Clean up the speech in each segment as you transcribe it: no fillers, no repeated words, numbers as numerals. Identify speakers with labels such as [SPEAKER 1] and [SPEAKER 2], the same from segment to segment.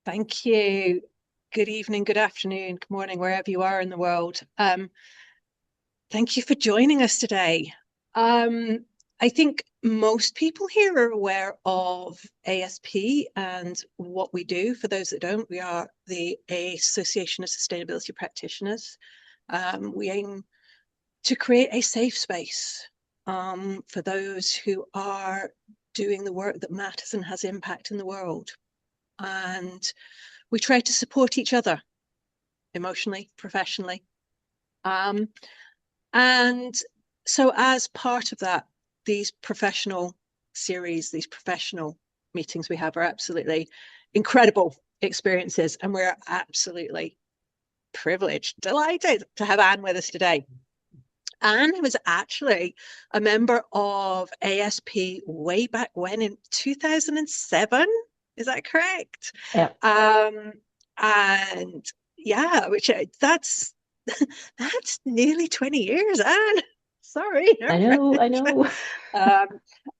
[SPEAKER 1] Thank you. Good evening, good afternoon, good morning, wherever you are in the world. Thank you for joining us today. I think most people here are aware of ASP and what we do. For those that don't, we are the Association of Sustainability Practitioners. We aim to create a safe space for those who are doing the work that matters and has impact in the world. And we try to support each other emotionally, professionally. Um, and so, as part of that, these professional series, these professional meetings we have are absolutely incredible experiences. And we're absolutely privileged, delighted to have Anne with us today. Anne was actually a member of ASP way back when in 2007. Is that correct?
[SPEAKER 2] Yeah,
[SPEAKER 1] Um, and yeah, which that's that's nearly 20 years, Anne. Sorry.
[SPEAKER 2] I know, I know.
[SPEAKER 1] um,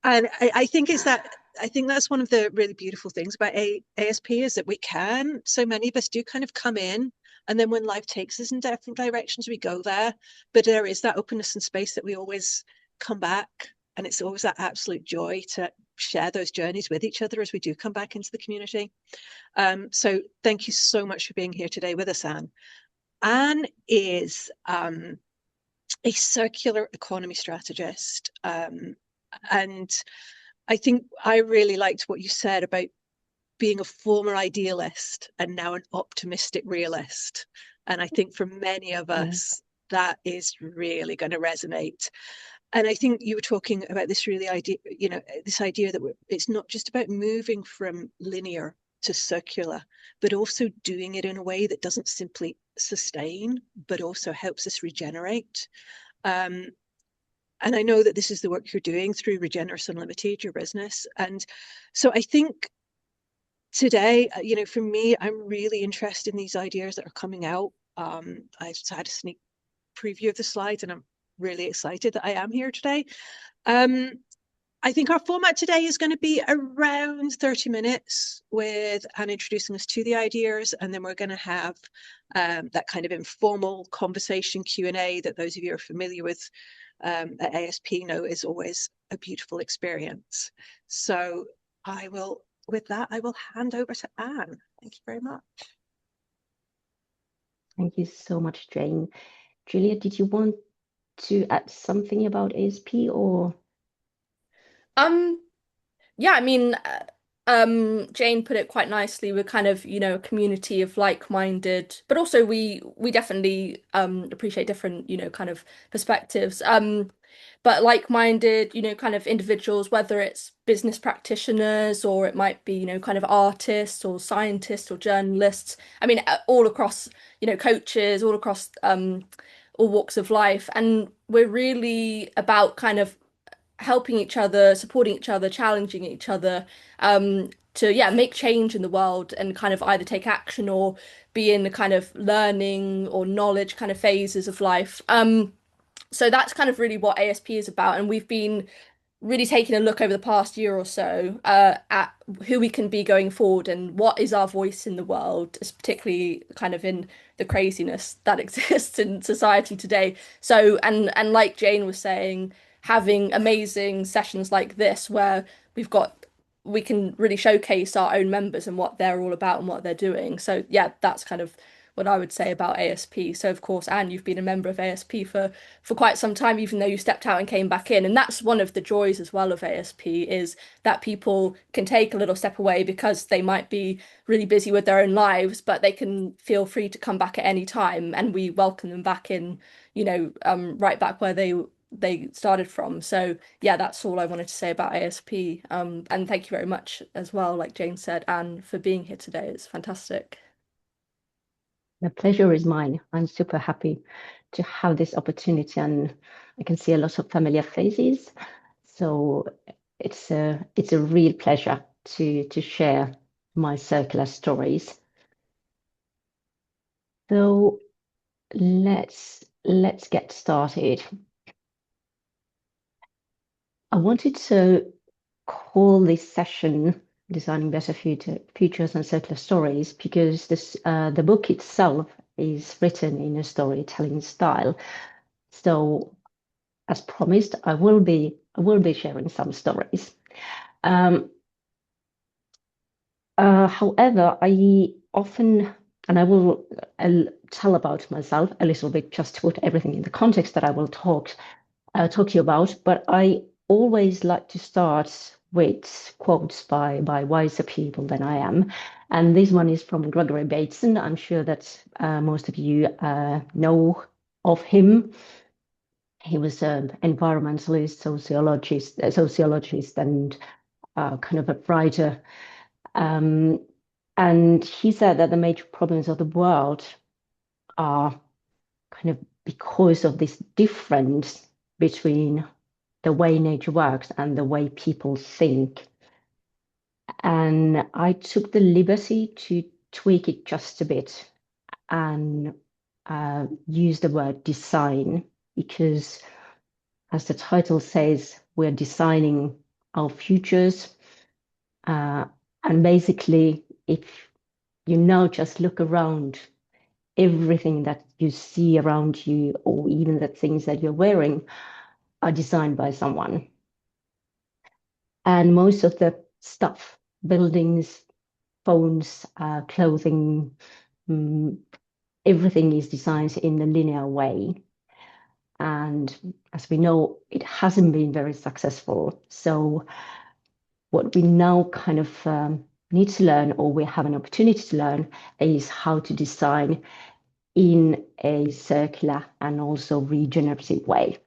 [SPEAKER 1] and I think it's that I think that's one of the really beautiful things about ASP is that we can, so many of us do kind of come in, and then when life takes us in different directions, we go there. But there is that openness and space that we always come back, and it's always that absolute joy to share those journeys with each other as we do come back into the community. So thank you so much for being here today with us, Anne. Anne is a circular economy strategist. And I think I really liked what you said about being a former idealist and now an optimistic realist. And I think for many of
[SPEAKER 2] Yeah.
[SPEAKER 1] us, that is really going to resonate. And I think you were talking about this really idea, this idea that it's not just about moving from linear to circular, but also doing it in a way that doesn't simply sustain, but also helps us regenerate. Um, and I know that this is the work you're doing through Regenerous Unlimited, your business. And so I think today, for me, I'm really interested in these ideas that are coming out. I've had a sneak preview of the slides, and I'm really excited that I am here today. Um, I think our format today is going to be around 30 minutes with Anne introducing us to the ideas, and then we're going to have that kind of informal conversation Q&A that those of you who are familiar with at ASP know is always a beautiful experience. So with that, I will hand over to Anne. Thank you very much.
[SPEAKER 2] Thank you so much, Jane. Julia, did you want to add something about ASP or?
[SPEAKER 3] Um, yeah, I mean, Jane put it quite nicely. We're kind of, a community of like-minded, but also we definitely appreciate different, kind of perspectives. But like-minded, kind of individuals, whether it's business practitioners or it might be, kind of artists or scientists or journalists. I mean, all across, coaches, all across all walks of life. And we're really about kind of helping each other, supporting each other, challenging each other, to make change in the world and kind of either take action or be in the kind of learning or knowledge kind of phases of life. So that's kind of really what ASP is about, and we've been really taking a look over the past year or so at who we can be going forward and what is our voice in the world, particularly kind of in the craziness that exists in society today. So, and like Jane was saying, having amazing sessions like this where we can really showcase our own members and what they're all about and what they're doing. So yeah, that's kind of what I would say about ASP. So of course, Anne, you've been a member of ASP for quite some time, even though you stepped out and came back in. And that's one of the joys as well of ASP is that people can take a little step away because they might be really busy with their own lives, but they can feel free to come back at any time, and we welcome them back in, right back where they started from. So yeah, that's all I wanted to say about ASP. And thank you very much as well, like Jane said, Anne, for being here today. It's fantastic.
[SPEAKER 2] The pleasure is mine. I'm super happy to have this opportunity, and I can see a lot of familiar faces. So it's a real pleasure to share my circular stories. So let's get started. I wanted to call this session Designing Better Futures and Circular Stories, because the book itself is written in a storytelling style. So, as promised, I will be sharing some stories. However, I often, and I'll tell about myself a little bit, just to put everything in the context that I will talk to you about. But I always like to start with quotes by wiser people than I am. And this one is from Gregory Bateson. I'm sure that most of you know of him. He was an environmentalist, sociologist, and kind of a writer. And he said that the major problems of the world are kind of because of this difference between the way nature works and the way people think. And I took the liberty to tweak it just a bit and use the word design, because as the title says, we're designing our futures. And basically, if you now just look around, everything that you see around you, or even the things that you're wearing, are designed by someone. And most of the stuff, buildings, phones, clothing, everything is designed in a linear way. And as we know, it hasn't been very successful. So what we now kind of need to learn, or we have an opportunity to learn, is how to design in a circular and also regenerative way.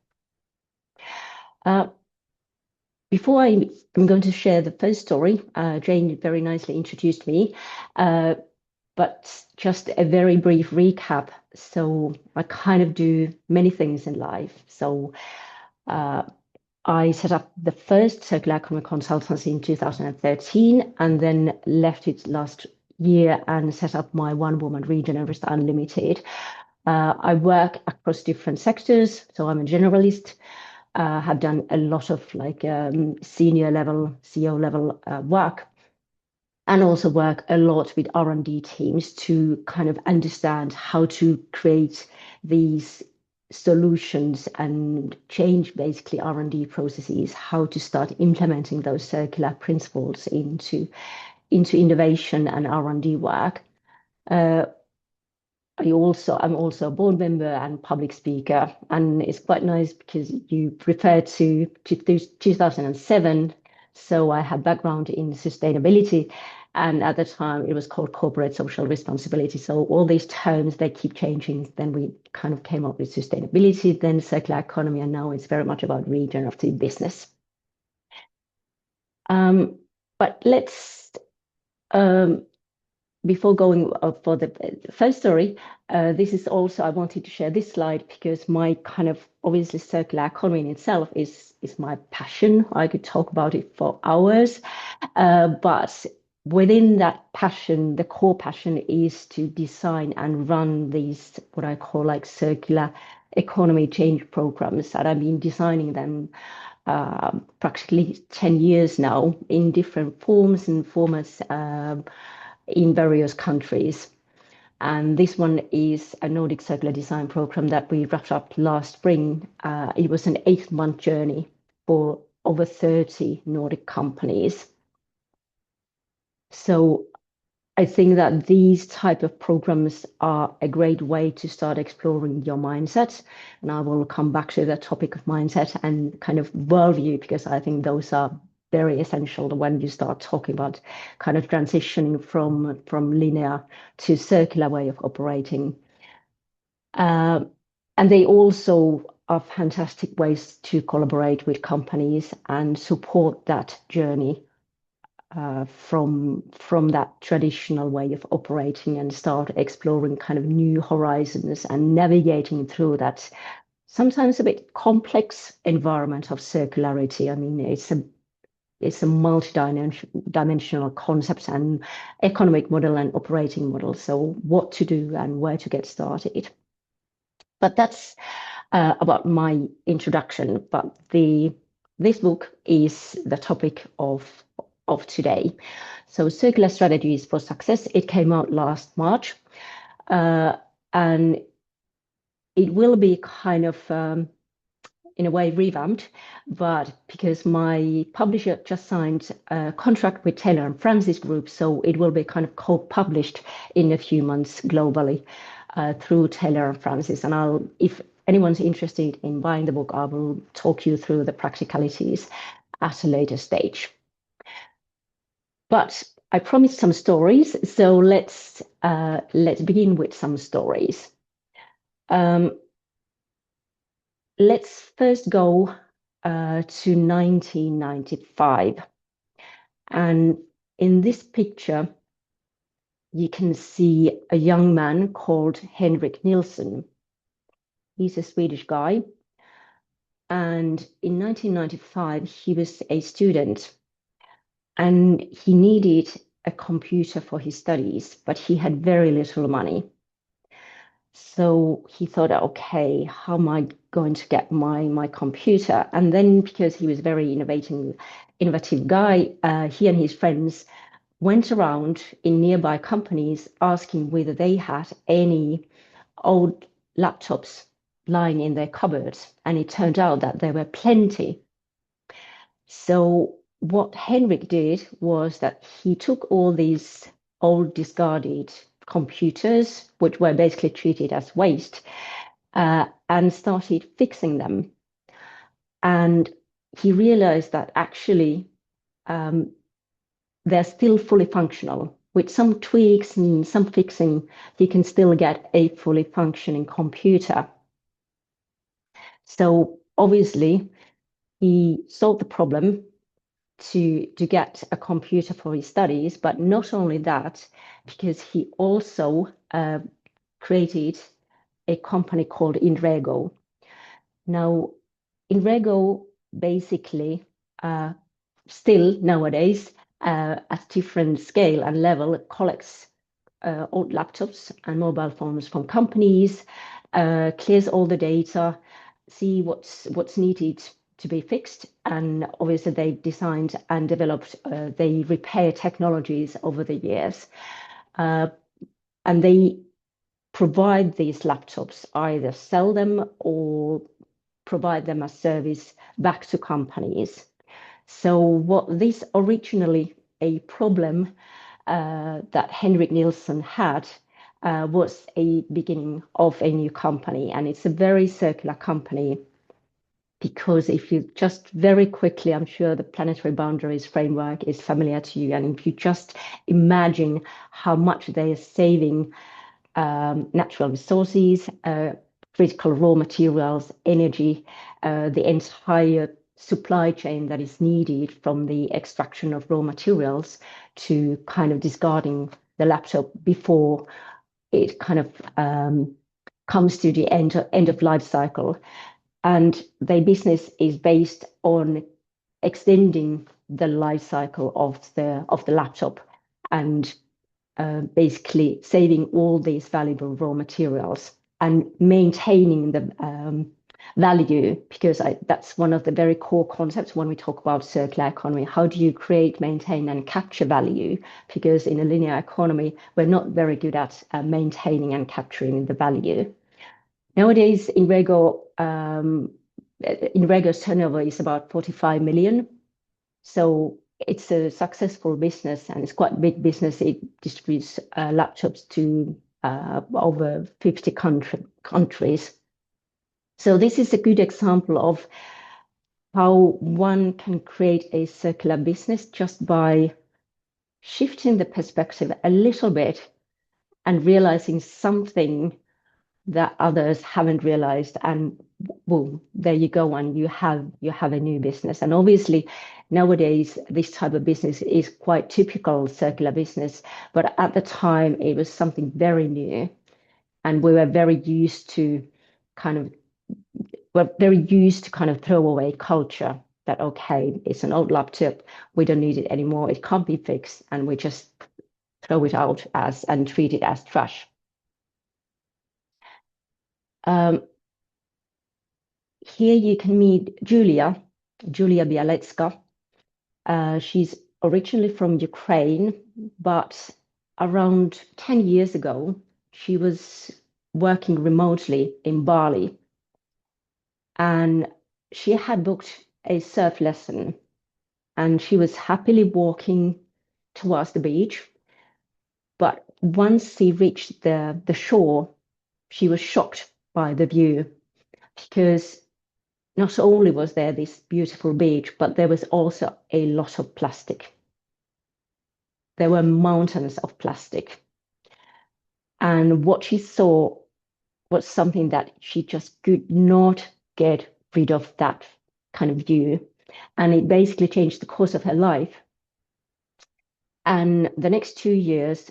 [SPEAKER 2] Before I'm going to share the first story, Jane very nicely introduced me, but just a very brief recap. So I kind of do many things in life. So I set up the first circular economy consultancy in 2013, and then left it last year and set up my one-woman Regenerist Unlimited. I work across different sectors, so I'm a generalist. Have done a lot of senior level, CEO level work, and also work a lot with R&D teams to kind of understand how to create these solutions and change basically R&D processes, how to start implementing those circular principles into innovation and R&D work. I'm also a board member and public speaker, and it's quite nice because you refer to 2007. So I have background in sustainability, and at the time it was called corporate social responsibility. So all these terms, they keep changing. Then we kind of came up with sustainability, then circular economy, and now it's very much about regenerative business. But let's before going for the first story, this is also, I wanted to share this slide because my kind of, obviously circular economy in itself is my passion. I could talk about it for hours, but within that passion, the core passion is to design and run these, what I call like circular economy change programs, and I've been designing them practically 10 years now in different forms and formats in various countries. And this one is a Nordic circular design program that we wrapped up last spring. It was an 8-month journey for over 30 Nordic companies. So I think that these type of programs are a great way to start exploring your mindset. And I will come back to the topic of mindset and kind of worldview, because I think those are very essential when you start talking about kind of transitioning from linear to circular way of operating. And they also are fantastic ways to collaborate with companies and support that journey from that traditional way of operating, and start exploring kind of new horizons and navigating through that sometimes a bit complex environment of circularity. I mean, it's a multi-dimensional concept and economic model and operating model. So what to do and where to get started. But that's about my introduction. But this book is the topic of of today. So Circular Strategies for Success, it came out last March, and it will be kind of in a way revamped, but because my publisher just signed a contract with Taylor and Francis Group, so it will be kind of co-published in a few months globally through Taylor and Francis. And if anyone's interested in buying the book, I will talk you through the practicalities at a later stage. But I promised some stories, so let's begin with some stories. Let's first go to 1995. And in this picture, you can see a young man called Henrik Nilsson. He's a Swedish guy. And in 1995, he was a student and he needed a computer for his studies, but he had very little money. So he thought, okay, how am I going to get my computer? And then because he was a very innovative guy, he and his friends went around in nearby companies asking whether they had any old laptops lying in their cupboards. And it turned out that there were plenty. So what Henrik did was that he took all these old discarded computers, which were basically treated as waste, and started fixing them. And he realized that actually they're still fully functional. With some tweaks and some fixing, you can still get a fully functioning computer. So obviously, he solved the problem to get a computer for his studies, but not only that, because he also created a company called Inrego. Now, Inrego basically still nowadays at different scale and level collects old laptops and mobile phones from companies, clears all the data, see what's needed to be fixed. And obviously they designed and developed they repair technologies over the years. And they provide these laptops, either sell them or provide them as service back to companies. So what this originally a problem that Henrik Nilsson had was a beginning of a new company. And it's a very circular company because if you just very quickly, I'm sure the planetary boundaries framework is familiar to you. And if you just imagine how much they are saving natural resources, critical raw materials, energy, the entire supply chain that is needed from the extraction of raw materials to kind of discarding the laptop before it kind of comes to the end of life cycle. And their business is based on extending the life cycle of the laptop and basically saving all these valuable raw materials and maintaining the value, because that's one of the very core concepts when we talk about circular economy. How do you create, maintain, and capture value? Because in a linear economy, we're not very good at maintaining and capturing the value. Nowadays, Inrego's turnover is about 45 million. So it's a successful business and it's quite a big business. It distributes laptops to over 50 countries. So this is a good example of how one can create a circular business just by shifting the perspective a little bit and realizing something that others haven't realized, and boom, there you go, and you have a new business. And obviously nowadays this type of business is quite typical circular business, but at the time it was something very new, and we were very used to kind of throw away culture that, okay, it's an old laptop, we don't need it anymore, it can't be fixed, and we just throw it out and treat it as trash. Here you can meet Julia Bialecka. She's originally from Ukraine, but around 10 years ago, she was working remotely in Bali, and she had booked a surf lesson, and she was happily walking towards the beach. But once she reached the shore, she was shocked by the view because not only was there this beautiful beach, but there was also a lot of plastic. There were mountains of plastic. And what she saw was something that she just could not get rid of, that kind of view. And it basically changed the course of her life. And the next 2 years,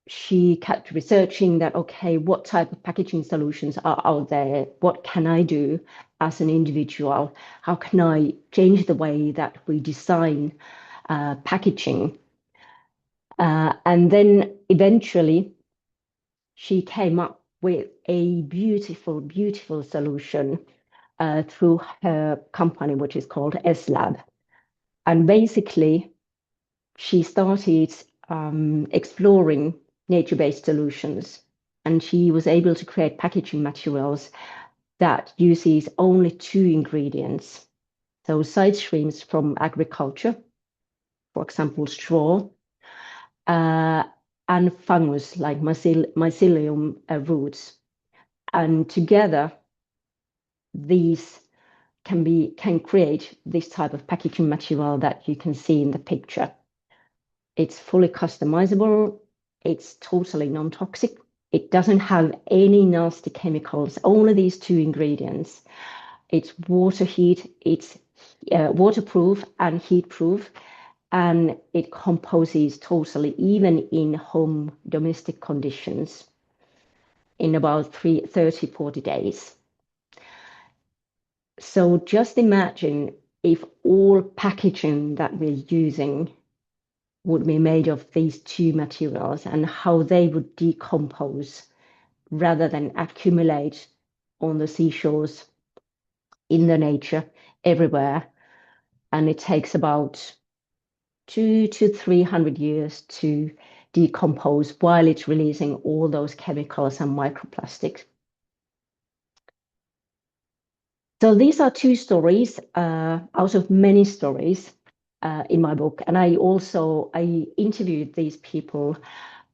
[SPEAKER 2] she kept researching that, okay, what type of packaging solutions are out there? What can I do as an individual? How can I change the way that we design packaging? And then eventually she came up with a beautiful, beautiful solution through her company, which is called S-Lab. And basically, she started exploring nature-based solutions, and she was able to create packaging materials that uses only two ingredients. So side streams from agriculture, for example, straw, uh, and fungus like mycelium roots. And together, these can create this type of packaging material that you can see in the picture. It's fully customizable. It's totally non-toxic. It doesn't have any nasty chemicals, only these two ingredients. It's waterproof and heat proof, and it composes totally, even in home domestic conditions, in about 30, 40 days. So just imagine if all packaging that we're using would be made of these two materials and how they would decompose rather than accumulate on the seashores, in the nature, everywhere. And it takes about 200 to 300 years to decompose while it's releasing all those chemicals and microplastics. So these are two stories out of many stories in my book. And I interviewed these people.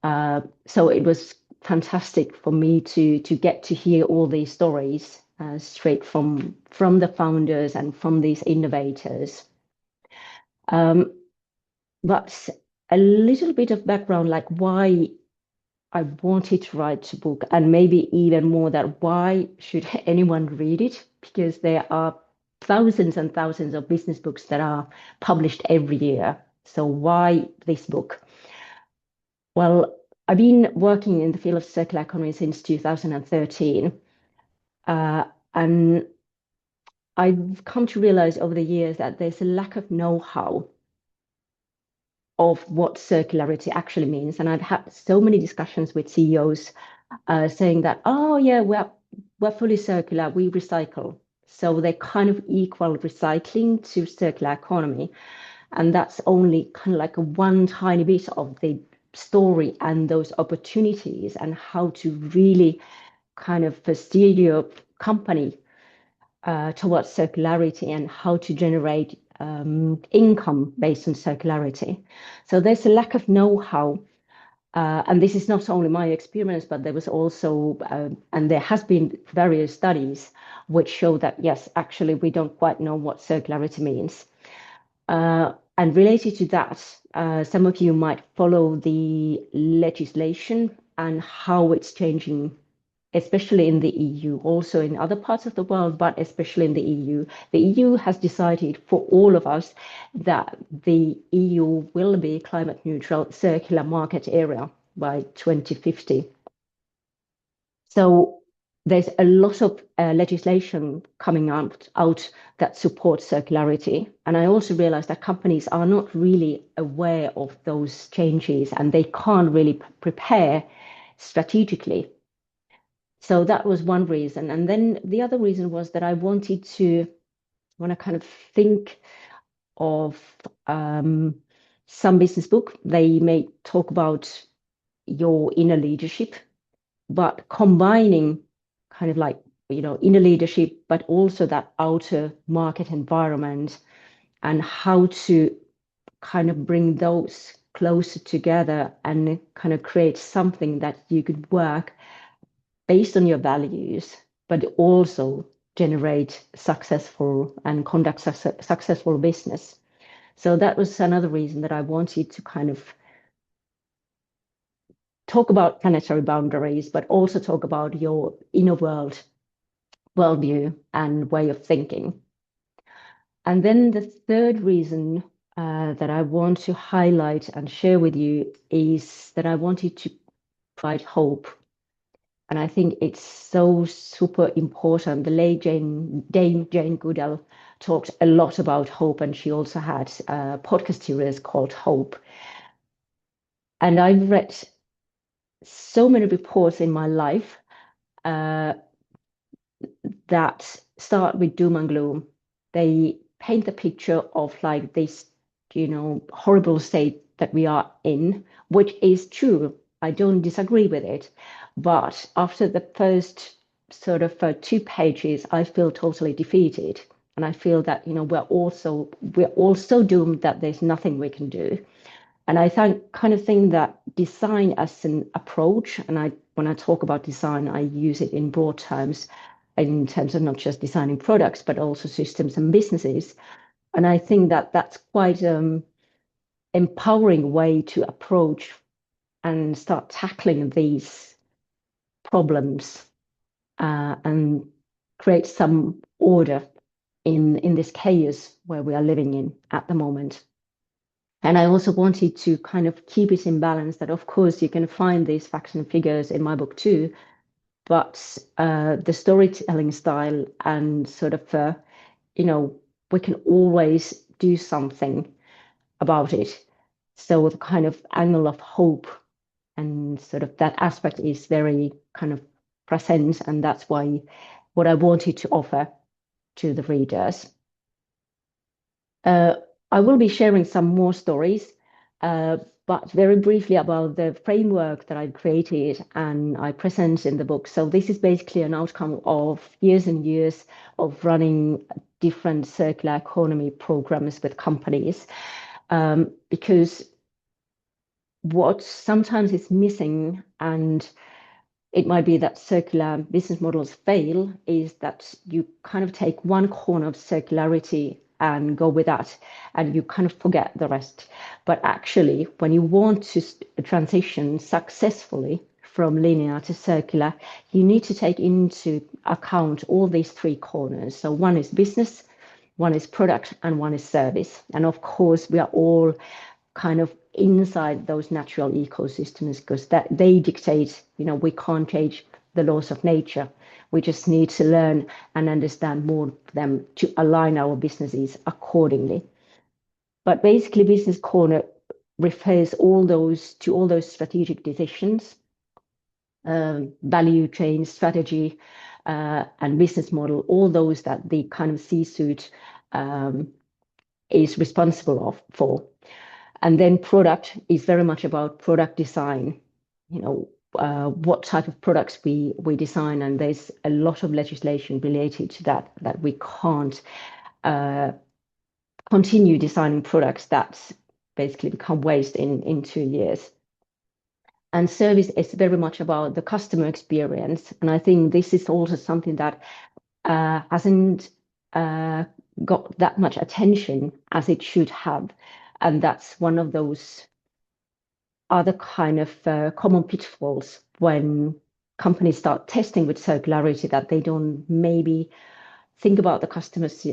[SPEAKER 2] So it was fantastic for me to get to hear all these stories straight from the founders and from these innovators. But a little bit of background, like why I wanted to write a book, and maybe even more that why should anyone read it? Because there are thousands and thousands of business books that are published every year. So why this book? Well, I've been working in the field of circular economy since 2013. And I've come to realize over the years that there's a lack of know-how of what circularity actually means. And I've had so many discussions with CEOs saying that, oh yeah, we're fully circular, we recycle. So they kind of equal recycling to circular economy. And that's only kind of like a one tiny bit of the story and those opportunities and how to really kind of steer your company towards circularity and how to generate income based on circularity. So there's a lack of know-how. And this is not only my experience, but there was also, and there has been various studies which show that, yes, actually, we don't quite know what circularity means. And related to that, some of you might follow the legislation and how it's changing, especially in the EU, also in other parts of the world, but especially in the EU. The EU has decided for all of us that the EU will be climate neutral circular market area by 2050. So there's a lot of legislation coming out that supports circularity. And I also realized that companies are not really aware of those changes and they can't really prepare strategically. So that was one reason. And then the other reason was that I want to kind of think of some business book, they may talk about your inner leadership, but combining kind of like, inner leadership, but also that outer market environment and how to kind of bring those closer together and kind of create something that you could work based on your values, but also generate successful and conduct successful business. So that was another reason that I wanted to kind of talk about planetary boundaries, but also talk about your inner worldview and way of thinking. And then the third reason that I want to highlight and share with you is that I wanted to provide hope. And I think it's so super important. The late Dame Jane Goodall talked a lot about hope, and she also had a podcast series called Hope. And I've read so many reports in my life that start with doom and gloom. They paint the picture of like this, horrible state that we are in, which is true. I don't disagree with it. But after the first sort of 2 pages, I feel totally defeated. And I feel that, we're all so doomed that there's nothing we can do. And I think that design as an approach, and when I talk about design, I use it in broad terms, in terms of not just designing products, but also systems and businesses. And I think that that's quite empowering way to approach and start tackling these problems and create some order in this chaos where we are living in at the moment. And I also wanted to kind of keep it in balance that, of course, you can find these facts and figures in my book too, but the storytelling style and sort of, we can always do something about it. So the kind of angle of hope and sort of that aspect is very kind of present. And that's why what I wanted to offer to the readers. I will be sharing some more stories, but very briefly about the framework that I created and I present in the book. So this is basically an outcome of years and years of running different circular economy programs with companies, because what sometimes is missing, and it might be that circular business models fail, is that you kind of take one corner of circularity and go with that, and you kind of forget the rest. But actually, when you want to transition successfully from linear to circular, you need to take into account all these 3 corners. So one is business, one is product, and one is service. And of course, we are all kind of inside those natural ecosystems because that they dictate, we can't change the laws of nature. We just need to learn and understand more of them to align our businesses accordingly. But basically, Business Corner refers to all those strategic decisions, value chain strategy, and business model, all those that the kind of C-suite is responsible for. And then product is very much about product design, what type of products we design. And there's a lot of legislation related to that we can't continue designing products that basically become waste in 2 years. And service is very much about the customer experience. And I think this is also something that hasn't got that much attention as it should have. And that's one of those other kind of common pitfalls when companies start testing with circularity, that they don't maybe think about the customer's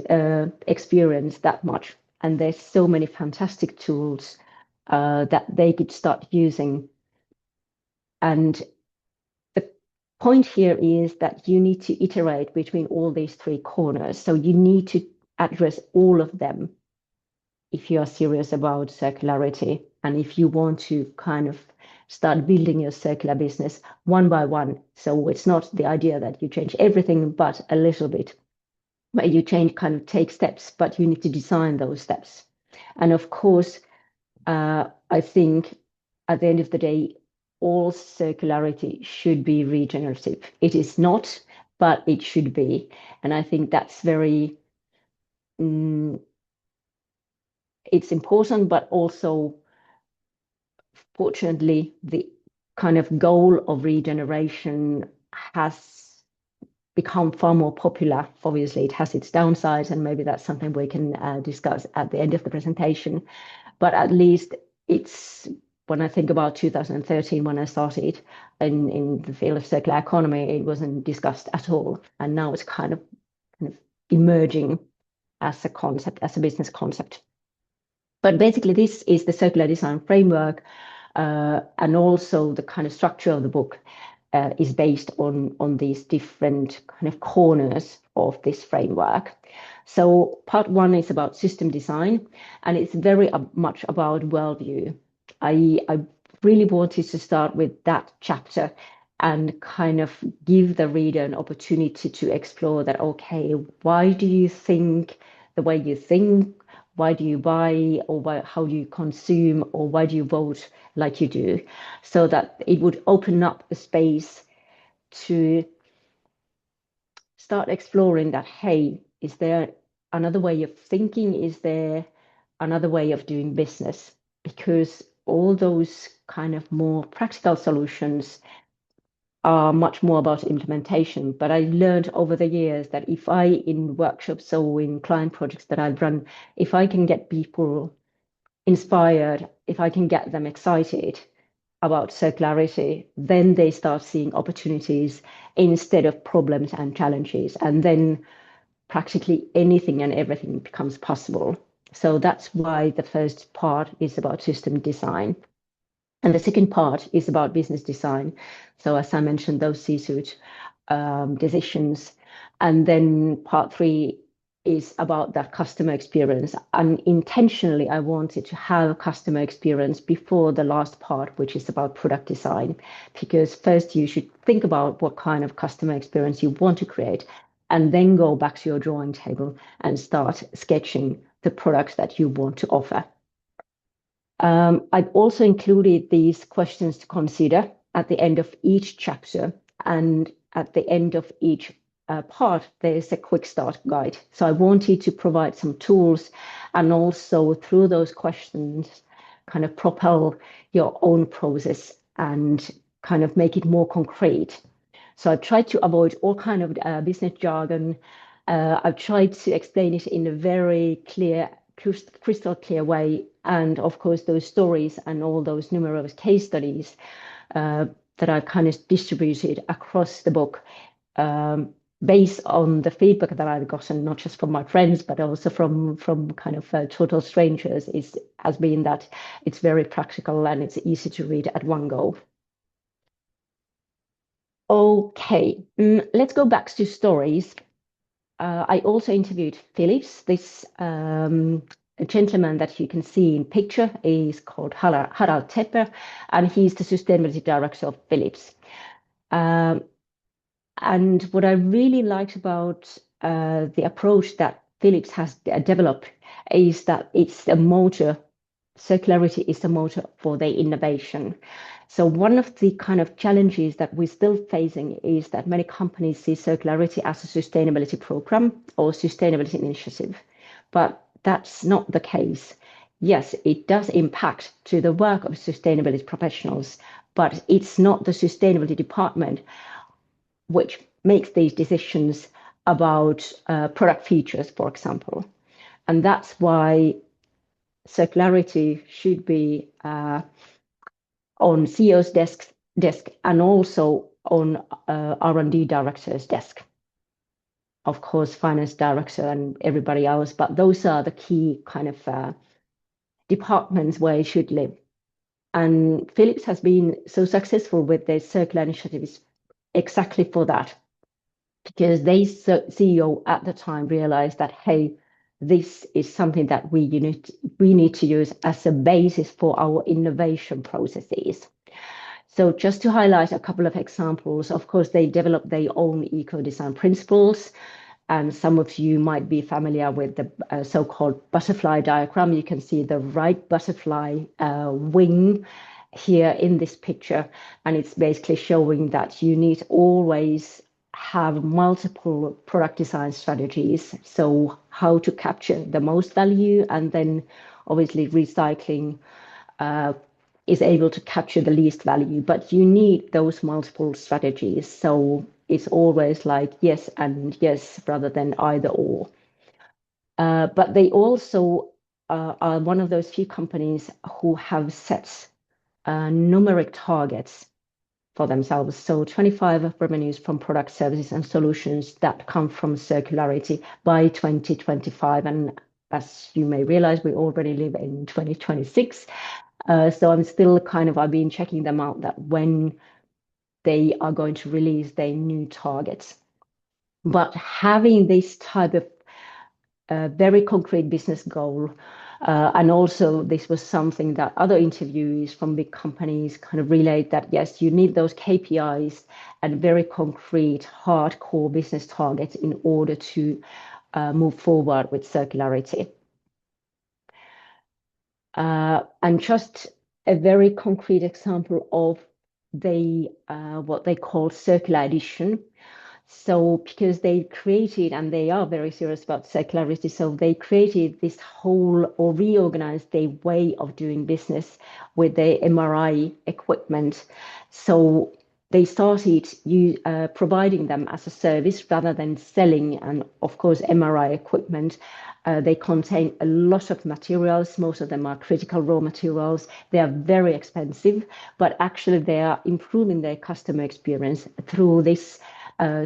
[SPEAKER 2] experience that much. And there's so many fantastic tools that they could start using. And the point here is that you need to iterate between all these 3 corners. So you need to address all of them if you are serious about circularity and if you want to kind of start building your circular business one by one. So it's not the idea that you change everything, but a little bit, where you take steps, but you need to design those steps. And of course, I think at the end of the day, all circularity should be regenerative. It is not, but it should be. And I think that's very, it's important, but also, fortunately, the kind of goal of regeneration has become far more popular. Obviously, it has its downsides, and maybe that's something we can discuss at the end of the presentation. But at least it's, when I think about 2013, when I started in the field of circular economy, it wasn't discussed at all. And now it's kind of emerging as a concept, as a business concept. But basically, this is the circular design framework, and also the kind of structure of the book is based on these different kind of corners of this framework. So part one is about system design, and it's very much about worldview. I really wanted to start with that chapter and kind of give the reader an opportunity to explore that, okay, why do you think the way you think? Why do you buy, or how do you consume, or why do you vote like you do? So that it would open up a space to start exploring that, hey, is there another way of thinking? Is there another way of doing business? Because all those kind of more practical solutions are much more about implementation. But I learned over the years that if I, in workshops or in client projects that I've run, if I can get people inspired, if I can get them excited about circularity, then they start seeing opportunities instead of problems and challenges. And then practically anything and everything becomes possible. So that's why the first part is about system design. And the second part is about business design. So as I mentioned, those C-suite decisions. And then part three is about that customer experience. And intentionally, I wanted to have a customer experience before the last part, which is about product design. Because first you should think about what kind of customer experience you want to create, and then go back to your drawing table and start sketching the products that you want to offer. I've also included these questions to consider at the end of each chapter, and at the end of each part, there's a quick start guide. So I wanted to provide some tools, and also through those questions, kind of propel your own process and kind of make it more concrete. So I've tried to avoid all kind of business jargon. I've tried to explain it in a very clear, crystal clear way. And of course, those stories and all those numerous case studies that I've kind of distributed across the book, based on the feedback that I've gotten, not just from my friends, but also from kind of total strangers, has been that it's very practical and it's easy to read at one go. Okay, let's go back to stories. I also interviewed Philips. This gentleman that you can see in picture is called Harald Tepper, and he's the sustainability director of Philips. And what I really liked about the approach that Philips has developed is that it's a motor. Circularity is the motor for their innovation. So one of the kind of challenges that we're still facing is that many companies see circularity as a sustainability program or sustainability initiative, but that's not the case. Yes, it does impact to the work of sustainability professionals, but it's not the sustainability department which makes these decisions about product features, for example. And that's why circularity should be on CEO's desk and also on R&D director's desk. Of course, finance director and everybody else, but those are the key kind of departments where it should live. And Philips has been so successful with their circular initiatives exactly for that, because their CEO at the time realized that, hey, this is something that we need to use as a basis for our innovation processes. So just to highlight a couple of examples, of course, they developed their own eco-design principles. And some of you might be familiar with the so-called butterfly diagram. You can see the right butterfly wing here in this picture, and it's basically showing that you need always have multiple product design strategies. So how to capture the most value, and then obviously recycling is able to capture the least value, but you need those multiple strategies. So it's always like yes and yes rather than either or. But they also are one of those few companies who have set numeric targets for themselves. So 25 of revenues from product, services, and solutions that come from circularity by 2025. And as you may realize, we already live in 2026. So I'm still I've been checking them out that when they are going to release their new targets. But having this type of very concrete business goal, and also this was something that other interviewees from big companies kind of relayed that yes, you need those KPIs and very concrete, hardcore business targets in order to move forward with circularity. And just a very concrete example of what they call circular edition. So because they created, and they are very serious about circularity, so they created this whole or reorganized their way of doing business with the MRI equipment. So they started providing them as a service rather than selling. And of course, MRI equipment, they contain a lot of materials. Most of them are critical raw materials. They are very expensive, but actually they are improving their customer experience through this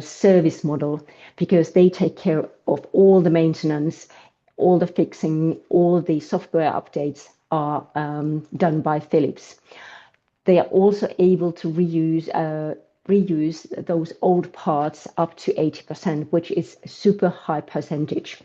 [SPEAKER 2] service model, because they take care of all the maintenance, all the fixing, all the software updates are done by Philips. They are also able to reuse those old parts up to 80%, which is a super high percentage.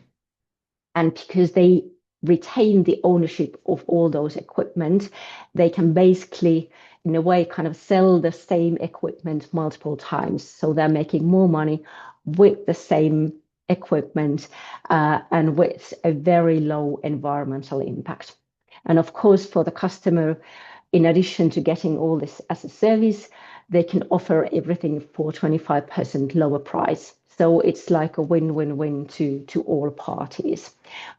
[SPEAKER 2] And because they retain the ownership of all those equipment, they can basically, in a way, kind of sell the same equipment multiple times. So they're making more money with the same equipment and with a very low environmental impact. And of course, for the customer, in addition to getting all this as a service, they can offer everything for 25% lower price. So it's like a win-win-win to all parties.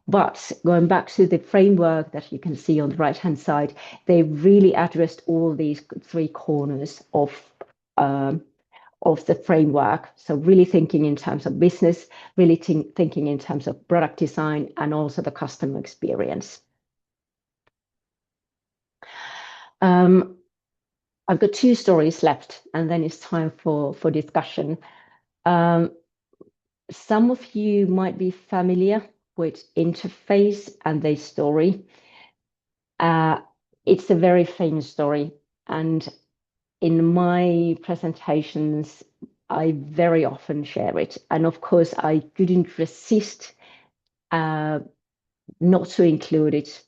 [SPEAKER 2] But going back to the framework that you can see on the right-hand side, they really addressed all these three corners of the framework. So really thinking in terms of business, really thinking in terms of product design, and also the customer experience. I've got two stories left, and then it's time for discussion. Some of you might be familiar with Interface and their story. It's a very famous story, and in my presentations, I very often share it. And of course, I couldn't resist not to include it,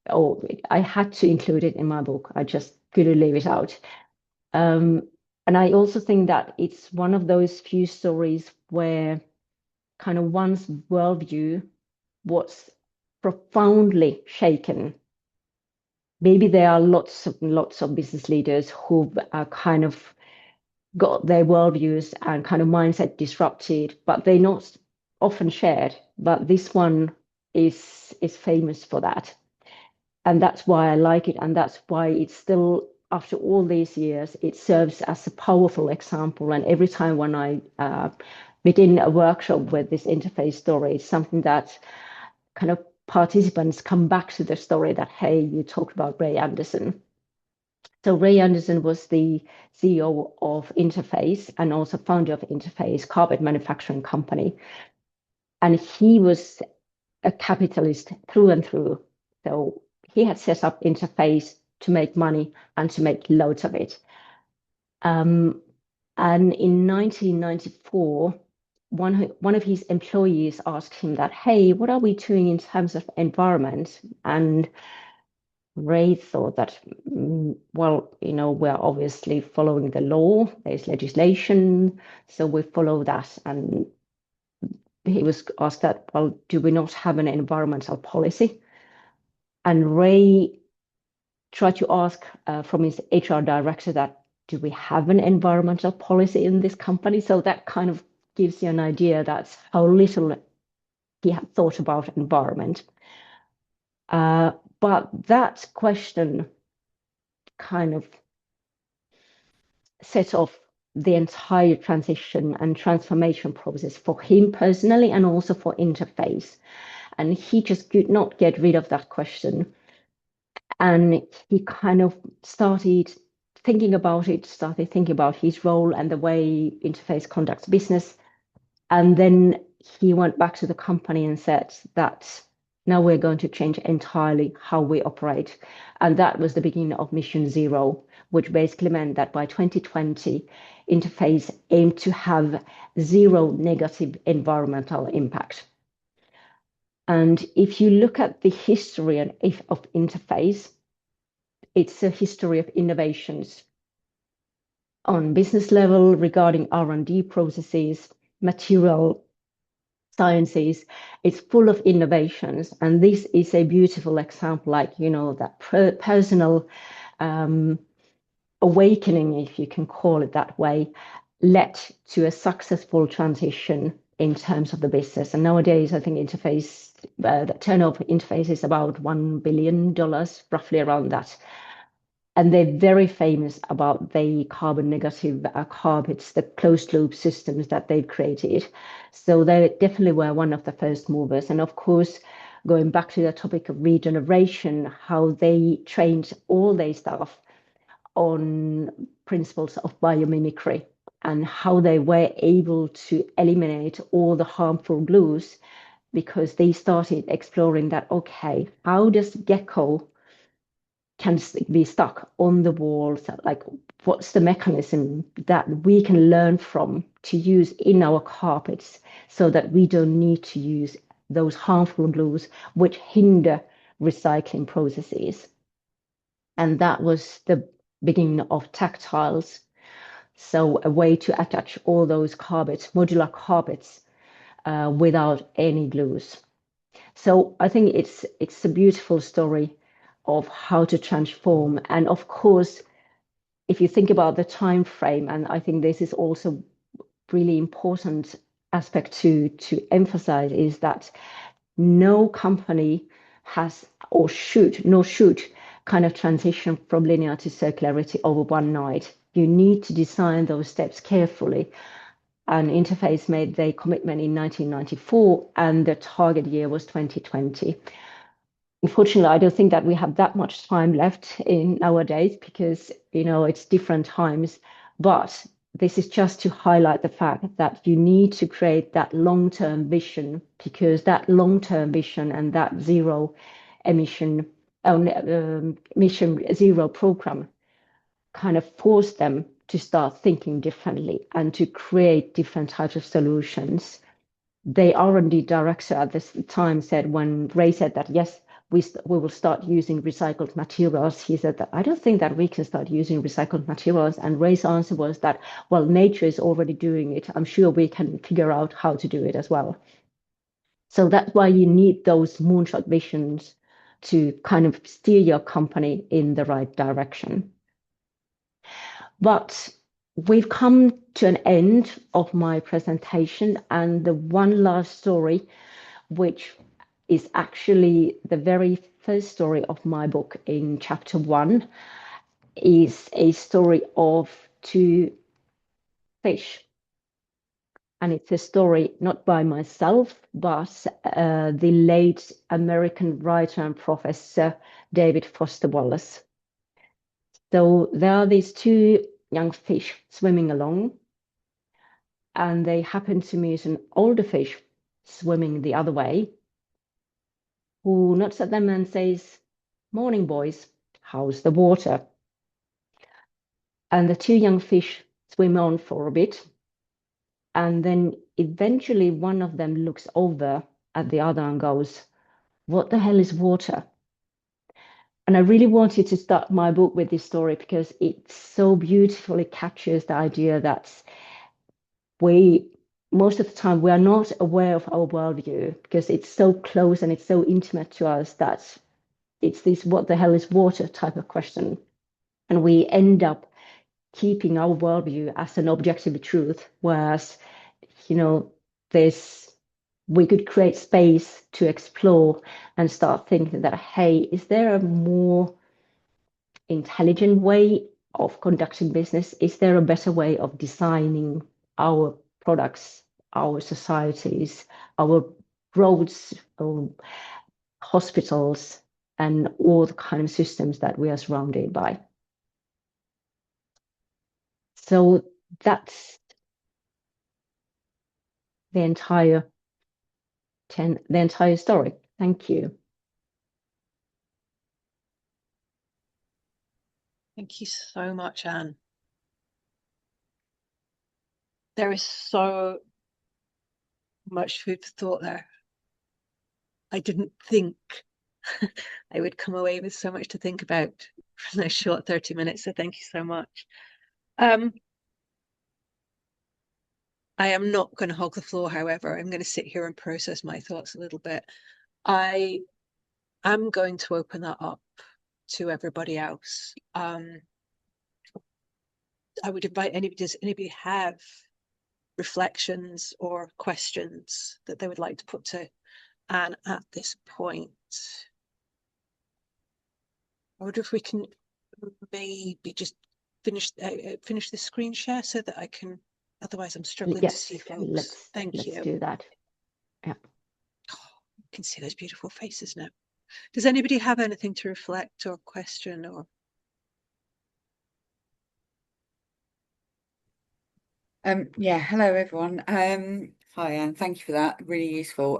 [SPEAKER 2] or I had to include it in my book. I just couldn't leave it out. And I also think that it's one of those few stories where kind of one's worldview was profoundly shaken. Maybe there are lots of business leaders who kind of got their worldviews and kind of mindset disrupted, but they're not often shared. But this one is famous for that. And that's why I like it. And that's why it's still, after all these years, it serves as a powerful example. And every time when I begin a workshop with this interface story, it's something that kind of participants come back to the story that, hey, you talked about Ray Anderson. So Ray Anderson was the CEO of Interface and also founder of Interface, carpet manufacturing company. And he was a capitalist through and through. So he had set up Interface to make money and to make loads of it. And in 1994, one of his employees asked him that, hey, what are we doing in terms of environment? And Ray thought that, well, we're obviously following the law. There's legislation, so we follow that. And he was asked that, well, do we not have an environmental policy? And Ray tried to ask from his HR director that, do we have an environmental policy in this company? So that kind of gives you an idea that's how little he had thought about environment. But that question kind of set off the entire transition and transformation process for him personally and also for Interface. And he just could not get rid of that question. And he kind of started thinking about it, started thinking about his role and the way Interface conducts business. And then he went back to the company and said that now we're going to change entirely how we operate. And that was the beginning of Mission Zero, which basically meant that by 2020, Interface aimed to have zero negative environmental impact. And if you look at the history of Interface, it's a history of innovations on business level regarding R&D processes, material sciences. It's full of innovations, and this is a beautiful example, like, you know, that personal awakening, if you can call it that way, led to a successful transition in terms of the business. And nowadays, I think Interface, the turnover Interface is about $1 billion, roughly around that. And they're very famous about the carbon negative carpets, the closed loop systems that they've created. So they definitely were one of the first movers. And of course, going back to the topic of regeneration, how they trained all their staff on principles of biomimicry and how they were able to eliminate all the harmful glues, because they started exploring that, okay, how does gecko can be stuck on the walls, like what's the mechanism that we can learn from to use in our carpets so that we don't need to use those harmful glues which hinder recycling processes. And that was the beginning of tactiles. So a way to attach all those carpets, modular carpets, without any glues. So I think it's a beautiful story of how to transform. And of course, if you think about the time frame, and I think this is also really important aspect to emphasize, is that no company has or should kind of transition from linear to circularity over one night. You need to design those steps carefully. And Interface made their commitment in 1994, and the target year was 2020. Unfortunately, I don't think that we have that much time left in nowadays, because, you know, it's different times. But this is just to highlight the fact that you need to create that long-term vision, because that long-term vision and that zero emission, Mission Zero program kind of force them to start thinking differently and to create different types of solutions. The R&D director at this time said, when Ray said that, yes, we will start using recycled materials, he said that, I don't think that we can start using recycled materials. And Ray's answer was that, well, nature is already doing it. I'm sure we can figure out how to do it as well. So that's why you need those moonshot visions to kind of steer your company in the right direction. But we've come to an end of my presentation, and the one last story, which is actually the very first story of my book in chapter 1, is a story of two fish. And it's a story not by myself, but the late American writer and professor David Foster Wallace. So there are these two young fish swimming along, and they happen to meet an older fish swimming the other way, who nods at them and says, "Morning, boys, how's the water?" And the two young fish swim on for a bit, and then eventually one of them looks over at the other and goes, "What the hell is water?" And I really wanted to start my book with this story because it so beautifully captures the idea that we most of the time we are not aware of our worldview because it's so close and it's so intimate to us that it's this what the hell is water type of question. And we end up keeping our worldview as an objective truth, whereas, there's we could create space to explore and start thinking that, hey, is there a more intelligent way of conducting business? Is there a better way of designing our products, our societies, our roads, or hospitals, and all the kind of systems that we are surrounded by? So that's the entire story. Thank you.
[SPEAKER 1] Thank you so much, Anne. There is so much food for thought there. I didn't think I would come away with so much to think about from those short 30 minutes, so thank you so much. I am not going to hog the floor, however. I'm going to sit here and process my thoughts a little bit. I am going to open that up to everybody else. I would invite anybody, does anybody have reflections or questions that they would like to put to Anne at this point? I wonder if we can maybe just finish the screen share so that I can, otherwise I'm struggling to see folks. Thank you.
[SPEAKER 2] Let's do that. Yeah.
[SPEAKER 1] Oh, you can see those beautiful faces now. Does anybody have anything to reflect or question or?
[SPEAKER 4] Yeah, hello everyone. Hi Anne, thank you for that. Really useful.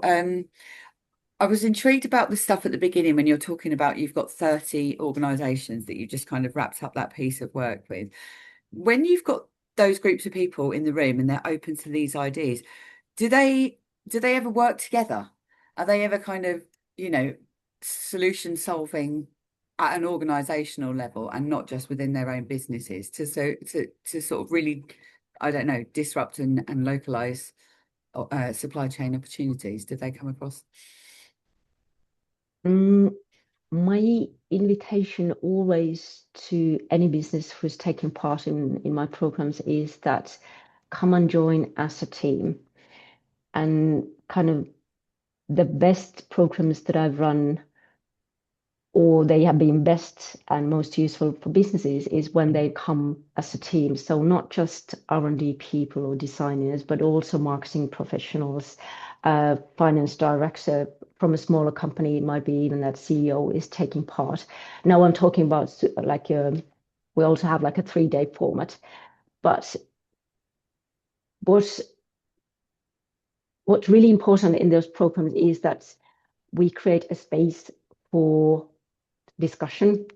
[SPEAKER 4] I was intrigued about the stuff at the beginning when you're talking about you've got 30 organisations that you just kind of wrapped up that piece of work with. When you've got those groups of people in the room and they're open to these ideas, do they ever work together? Are they ever kind of, solution solving at an organisational level and not just within their own businesses to sort of really, I don't know, disrupt and localize supply chain opportunities? Did they come across?
[SPEAKER 2] My invitation always to any business who's taking part in my programs is that come and join as a team. And kind of the best programs that I've run, or they have been best and most useful for businesses, is when they come as a team. So not just R&D people or designers, but also marketing professionals, finance director from a smaller company. It might be even that CEO is taking part. Now I'm talking about we also have like a 3-day format. But what's really important in those programs is that we create a space for discussion,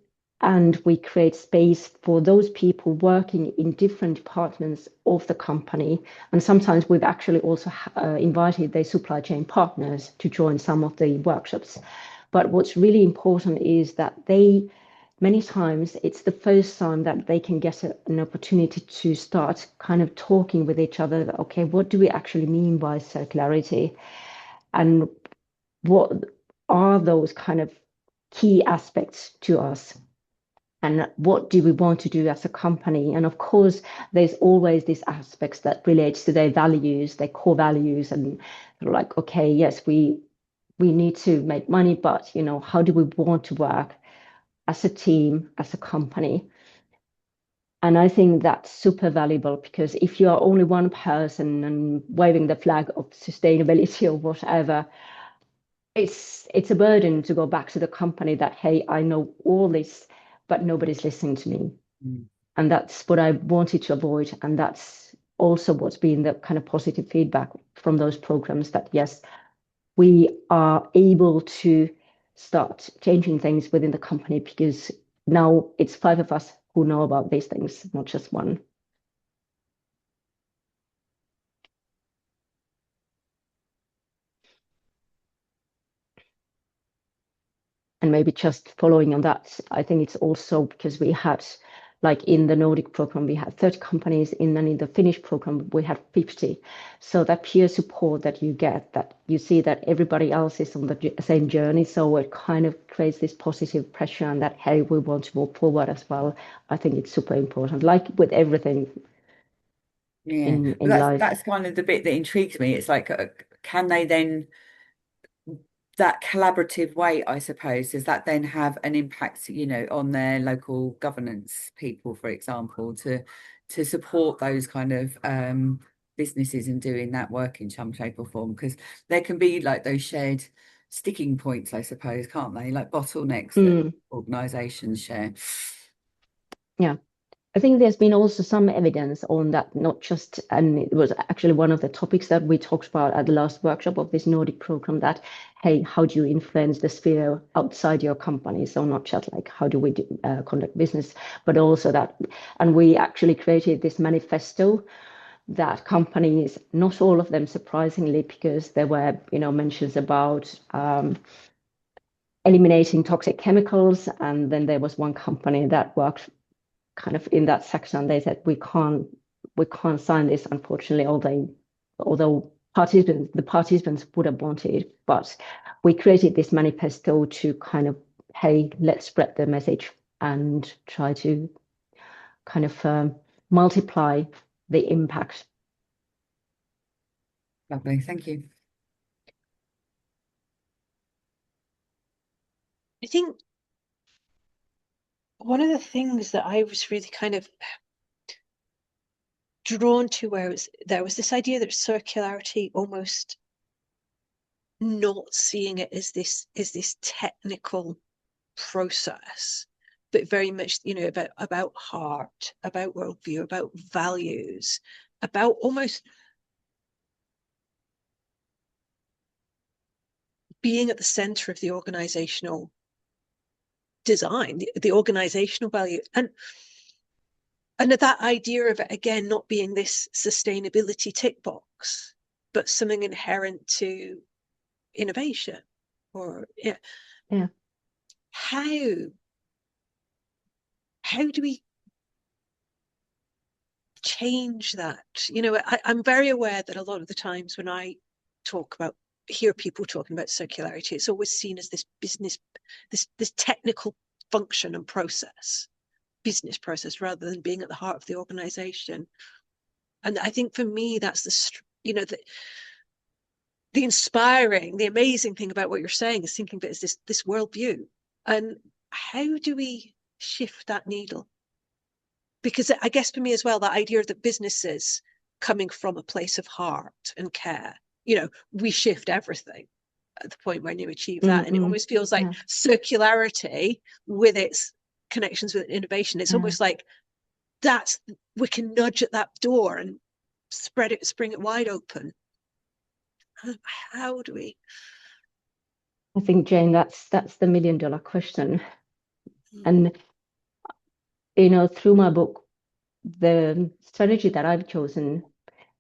[SPEAKER 2] and we create space for those people working in different departments of the company. And sometimes we've actually also invited their supply chain partners to join some of the workshops. But what's really important is that many times it's the first time that they can get an opportunity to start kind of talking with each other. Okay, what do we actually mean by circularity? And what are those kind of key aspects to us? And what do we want to do as a company? And of course, there's always these aspects that relates to their values, their core values, and like, okay, yes, we need to make money, but how do we want to work as a team, as a company? And I think that's super valuable, because if you are only one person and waving the flag of sustainability or whatever, it's a burden to go back to the company that, hey, I know all this, but nobody's listening to me. And that's what I wanted to avoid. And that's also what's been the kind of positive feedback from those programs, that yes, we are able to start changing things within the company, because now it's 5 of us who know about these things, not just one. And maybe just following on that, I think it's also because we had like in the Nordic program, we had 30 companies in, and in the Finnish program, we had 50. So that peer support that you get, that you see that everybody else is on the same journey. So it kind of creates this positive pressure and that, hey, we want to move forward as well. I think it's super important, like with everything
[SPEAKER 4] Yeah,
[SPEAKER 2] in life.
[SPEAKER 4] that's kind of the bit that intrigues me. It's like, can they then, that collaborative way, I suppose, does that then have an impact, on their local governance people, for example, to support those kind of businesses and doing that work in some shape or form? Because there can be like those shared sticking points, I suppose, can't they? Like bottlenecks that organisations share.
[SPEAKER 2] Yeah. I think there's been also some evidence on that, not just, and it was actually one of the topics that we talked about at the last workshop of this Nordic program, that, hey, how do you influence the sphere outside your company? So not just like, how do we conduct business, but also that, and we actually created this manifesto that companies, not all of them surprisingly, because there were, mentions about eliminating toxic chemicals. And then there was one company that worked kind of in that section. They said we can't sign this, unfortunately, although the participants would have wanted. But we created this manifesto to kind of, hey, let's spread the message and try to kind of multiply the impact.
[SPEAKER 4] Lovely, thank you.
[SPEAKER 1] I think one of the things that I was really kind of drawn to, where there was this idea that circularity, almost not seeing it as this technical process, but very much, about heart, about worldview, about values, about almost being at the center of the organizational design, the organizational value. And that idea of it, again, not being this sustainability tick box, but something inherent to innovation. Or
[SPEAKER 2] Yeah.
[SPEAKER 1] How do we change that? I'm very aware that a lot of the times when I hear people talking about circularity, it's always seen as this business, this technical function and business process, rather than being at the heart of the organization. And I think for me, that's the inspiring, the amazing thing about what you're saying is thinking of it as this worldview. And how do we shift that needle? Because I guess for me as well, that idea that businesses coming from a place of heart and care, we shift everything at the point when you achieve that. And it almost feels like circularity, with its connections with innovation, it's almost like we can nudge at that door and spring it wide open. How do we?
[SPEAKER 2] I think, Jane, that's the $1 million question. And through my book, the strategy that I've chosen,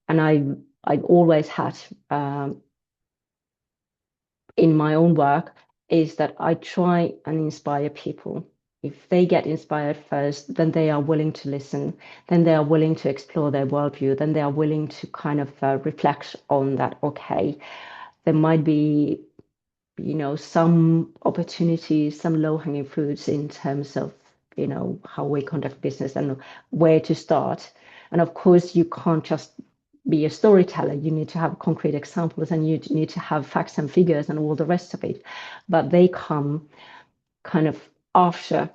[SPEAKER 2] and I've always had in my own work, is that I try and inspire people. If they get inspired first, then they are willing to listen, then they are willing to explore their worldview, then they are willing to kind of reflect on that. Okay, there might be, some opportunities, some low-hanging fruits in terms of, how we conduct business and where to start. And of course, you can't just be a storyteller. You need to have concrete examples, and you need to have facts and figures and all the rest of it. But they come kind of after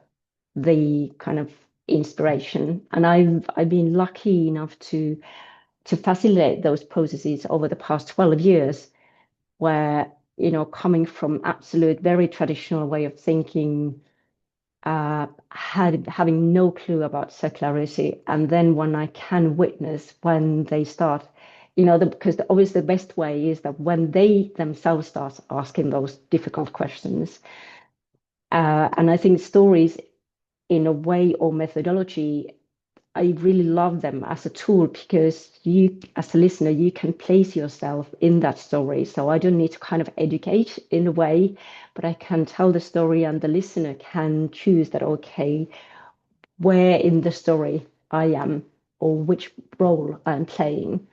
[SPEAKER 2] the kind of inspiration. And I've been lucky enough to facilitate those processes over the past 12 years, where, coming from absolute very traditional way of thinking, having no clue about circularity, and then when I can witness when they start, because obviously the best way is that when they themselves start asking those difficult questions. And I think stories, in a way, or methodology, I really love them as a tool, because you, as a listener, you can place yourself in that story. So I don't need to kind of educate in a way, but I can tell the story, and the listener can choose that, okay, where in the story I am or which role I'm playing.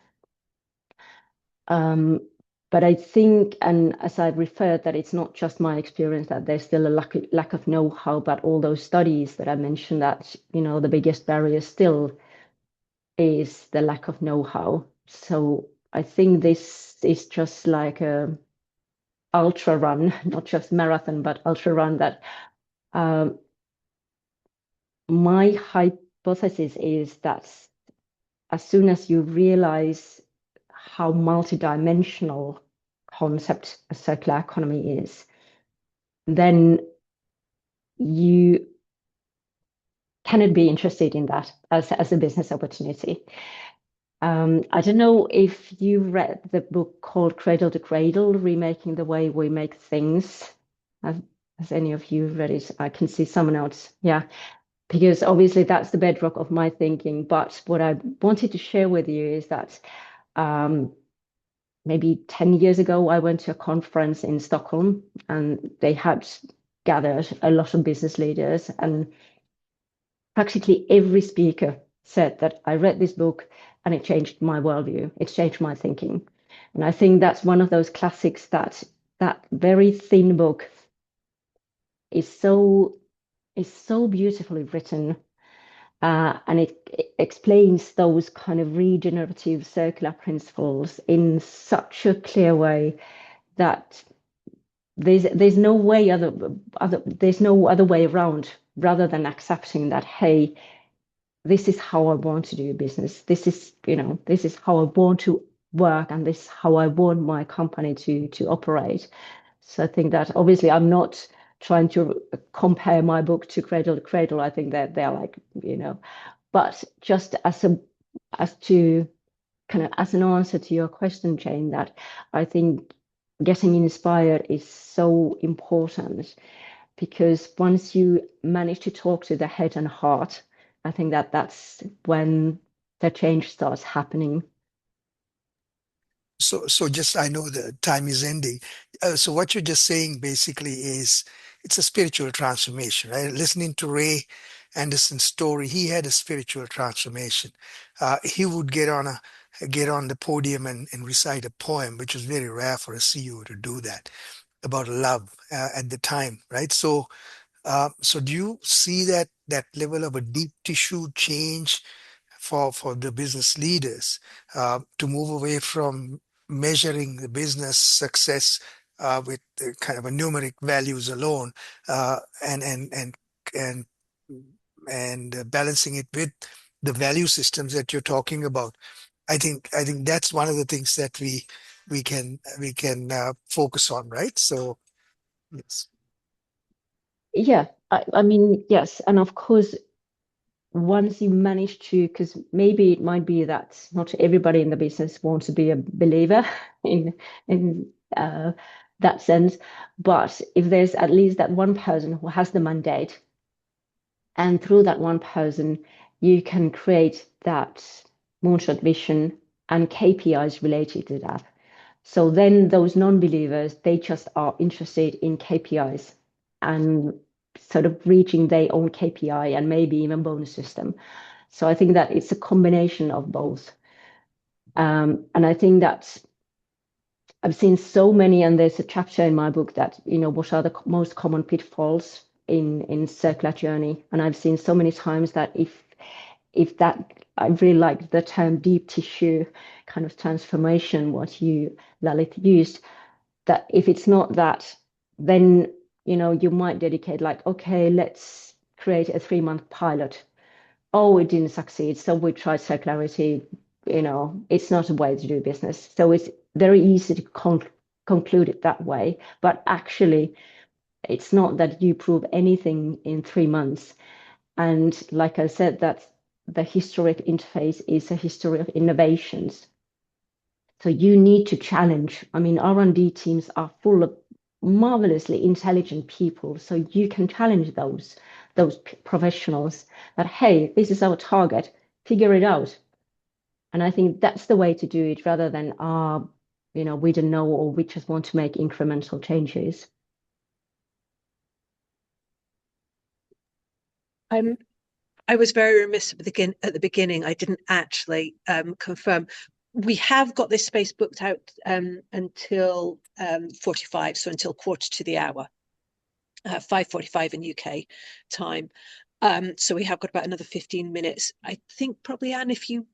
[SPEAKER 2] But I think, and as I referred, that it's not just my experience, that there's still a lack of know-how, but all those studies that I mentioned, that, the biggest barrier still is the lack of know-how. So I think this is just like a ultra run, not just marathon, but ultra run, that um, my hypothesis is that as soon as you realize how multidimensional concept a circular economy is, then you cannot be interested in that as a business opportunity. I don't know if you read the book called Cradle to Cradle, Remaking the Way We Make Things. Has any of you read it? I can see someone else. Yeah, because obviously that's the bedrock of my thinking. But what I wanted to share with you is that maybe 10 years ago, I went to a conference in Stockholm, and they had gathered a lot of business leaders, and practically every speaker said that I read this book and it changed my worldview. It changed my thinking. And I think that's one of those classics, that very thin book is so beautifully written, and it explains those kind of regenerative circular principles in such a clear way that there's no way there's no other way around, rather than accepting that, hey, this is how I want to do business. This is how I want to work, and this is how I want my company to operate. So I think that obviously I'm not trying to compare my book to Cradle to Cradle. I think that they're like, but just as to kind of as an answer to your question, Jane, that I think getting inspired is so important, because once you manage to talk to the head and heart, I think that that's when the change starts happening.
[SPEAKER 5] So just, I know the time is ending. So what you're just saying basically is it's a spiritual transformation, right? Listening to Ray Anderson's story, he had a spiritual transformation. He would get on the podium and recite a poem, which was very rare for a CEO to do that, about love at the time, right? So do you see that level of a deep tissue change for the business leaders to move away from measuring the business success with kind of a numeric values alone, uh, and and and and balancing it with the value systems that you're talking about? I think that's one of the things that we can focus on, right? So yes.
[SPEAKER 2] Yeah, I mean, yes, and of course, once you manage to, because maybe it might be that not everybody in the business wants to be a believer in that sense, but if there's at least that one person who has the mandate, and through that one person, you can create that moonshot vision and KPIs related to that. So then those non-believers, they just are interested in KPIs and sort of reaching their own KPI and maybe even bonus system. So I think that it's a combination of both. And I think that I've seen so many, and there's a chapter in my book that, what are the most common pitfalls in circular journey. And I've seen so many times that if that, I really like the term deep tissue kind of transformation, what you, Lalit, used, that if it's not that, then, you might dedicate like, okay, let's create a 3-month pilot. Oh, it didn't succeed. So we tried circularity. It's not a way to do business. So it's very easy to conclude it that way. But actually, it's not that you prove anything in 3 months. And like I said, that the historic interface is a history of innovations. So you need to challenge. I mean, R&D teams are full of marvelously intelligent people. So you can challenge those professionals that, hey, this is our target, figure it out. And I think that's the way to do it, rather than, we don't know, or we just want to make incremental changes.
[SPEAKER 1] I'm I was very remiss at the beginning. I didn't actually confirm. We have got this space booked out until 45, so until quarter to the hour, 5:45 in UK time. So we have got about another 15 minutes. I think probably, Anne, if you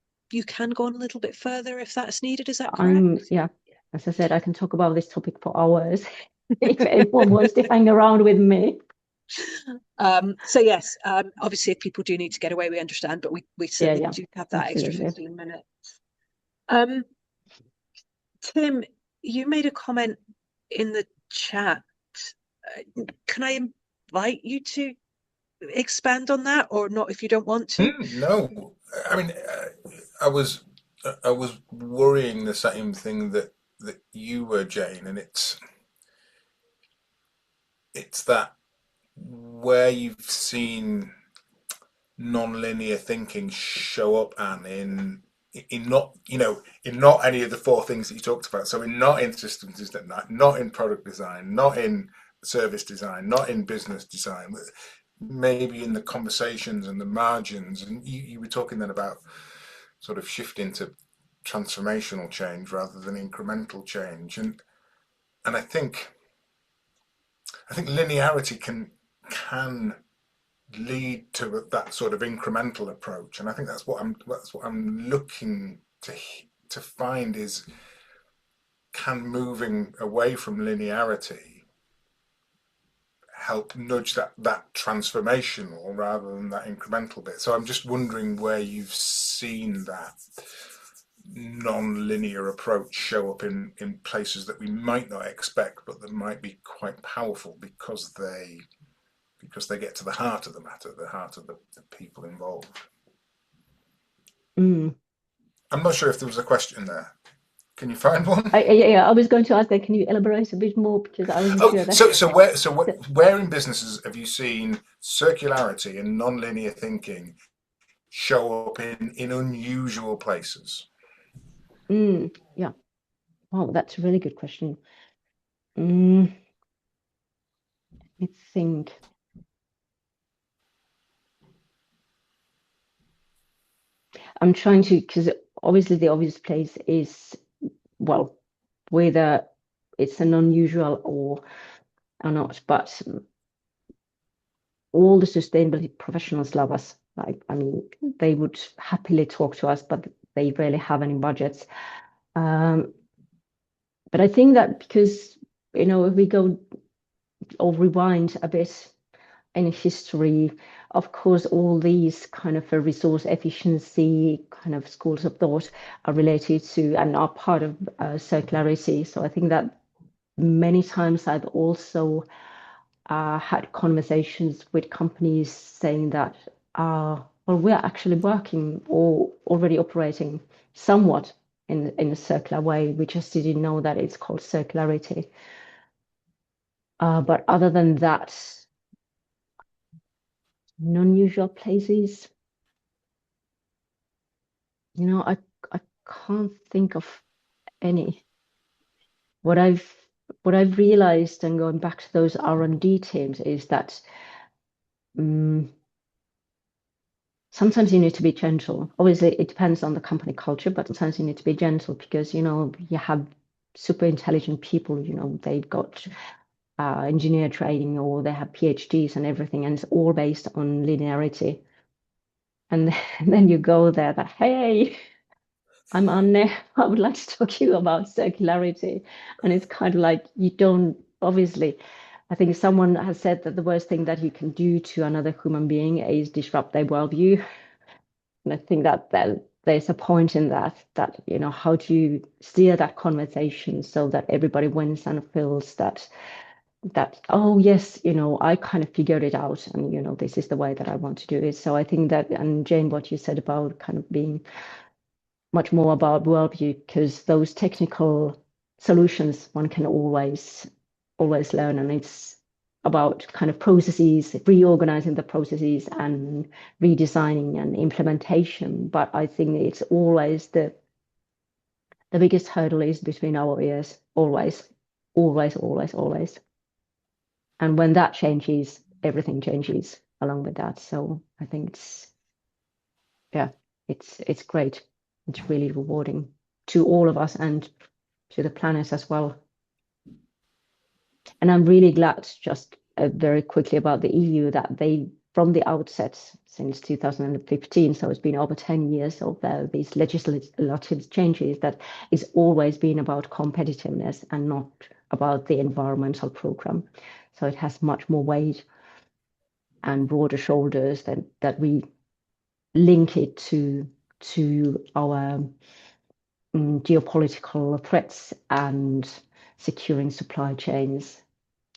[SPEAKER 1] can go on a little bit further if that's needed. Is that correct?
[SPEAKER 2] Yeah, as I said, I can talk about this topic for hours if anyone wants to hang around with me.
[SPEAKER 1] So yes, obviously if people do need to get away, we understand, but we certainly do have that
[SPEAKER 2] absolutely.
[SPEAKER 1] extra 15 minutes. Tim, you made a comment in the chat. Can I invite you to expand on that, or not if you don't want to?
[SPEAKER 6] No, I mean, I was worrying the same thing that you were, Jane, and it's that where you've seen non-linear thinking show up, and in not in not any of the four things that you talked about. So not in systems design, not in product design, not in service design, not in business design, maybe in the conversations and the margins. And you were talking then about sort of shifting to transformational change rather than incremental change, and I think linearity can lead to that sort of incremental approach, and I think that's what I'm looking to find is, can moving away from linearity help nudge that transformational rather than that incremental bit. So I'm just wondering where you've seen that non-linear approach show up in places that we might not expect, but that might be quite powerful because they get to the heart of the matter, the heart of the people involved. I'm not sure if there was a question there. Can you find one?
[SPEAKER 2] I was going to ask that. Can you elaborate a bit more, because I wasn't sure that.
[SPEAKER 6] So where in businesses have you seen circularity and non-linear thinking show up in unusual places?
[SPEAKER 2] Yeah. Wow, that's a really good question. Let me think. I'm trying to, because obviously the obvious place is, well, whether it's an unusual or not, but all the sustainability professionals love us. Like, I mean, they would happily talk to us, but they rarely have any budgets. But I think that because, if we go or rewind a bit in history, of course, all these kind of resource efficiency kind of schools of thought are related to and are part of circularity. So I think that many times I've also had conversations with companies saying that, well, we're actually working or already operating somewhat in a circular way. We just didn't know that it's called circularity. But other than that, non-usual places, I can't think of any. What I've realized, and going back to those R&D teams, is that sometimes you need to be gentle. Obviously, it depends on the company culture, but sometimes you need to be gentle because, you have super intelligent people, they've got engineer training or they have PhDs and everything, and it's all based on linearity. And then you go there that, hey, I'm Anne, I would like to talk to you about circularity. And it's kind of like, you don't, obviously, I think someone has said that the worst thing that you can do to another human being is disrupt their worldview. And I think that there's a point in that, how do you steer that conversation so that everybody wins and feels that, oh, yes, I kind of figured it out, and, this is the way that I want to do it. So I think that, and Jane, what you said about kind of being much more about worldview, because those technical solutions one can always learn, and it's about kind of processes, reorganizing the processes and redesigning and implementation. But I think it's always the biggest hurdle is between our ears, always, always, always, always. And when that changes, everything changes along with that. So I think it's yeah, it's great. It's really rewarding to all of us and to the planet as well. And I'm really glad, just very quickly about the EU, that they, from the outset, since 2015, so it's been over 10 years of these legislative changes, that it's always been about competitiveness and not about the environmental program. So it has much more weight and broader shoulders than that we link it to our geopolitical threats and securing supply chains.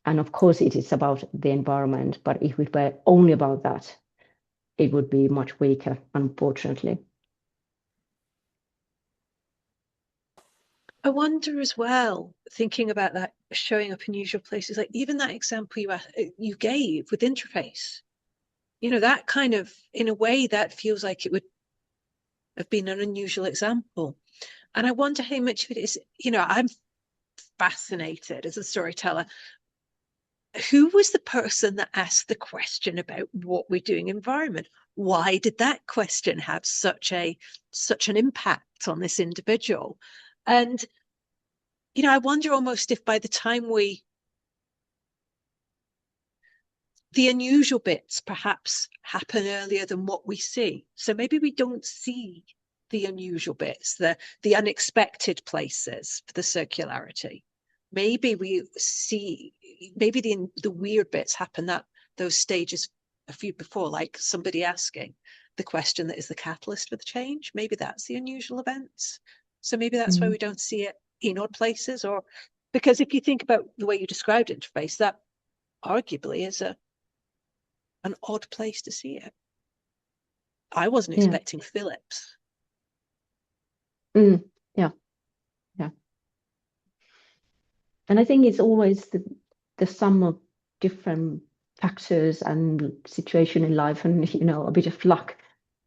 [SPEAKER 2] And of course, it is about the environment, but if it were only about that, it would be much weaker, unfortunately.
[SPEAKER 1] I wonder as well, thinking about that showing up in usual places, like even that example you gave with interface, that kind of, in a way, that feels like it would have been an unusual example. And I wonder how much of it is, I'm fascinated as a storyteller. Who was the person that asked the question about what we're doing environment? Why did that question have such an impact on this individual? And I wonder almost if by the time the unusual bits perhaps happen earlier than what we see. So maybe we don't see the unusual bits, the unexpected places for the circularity. Maybe we see, maybe the weird bits happen those stages a few before, like somebody asking the question that is the catalyst for the change. Maybe that's the unusual events. So maybe that's why we don't see it in odd places, or because if you think about the way you described interface, that arguably is an odd place to see it. I wasn't expecting Philips.
[SPEAKER 2] Yeah, yeah. And I think it's always the sum of different factors and situation in life, and a bit of luck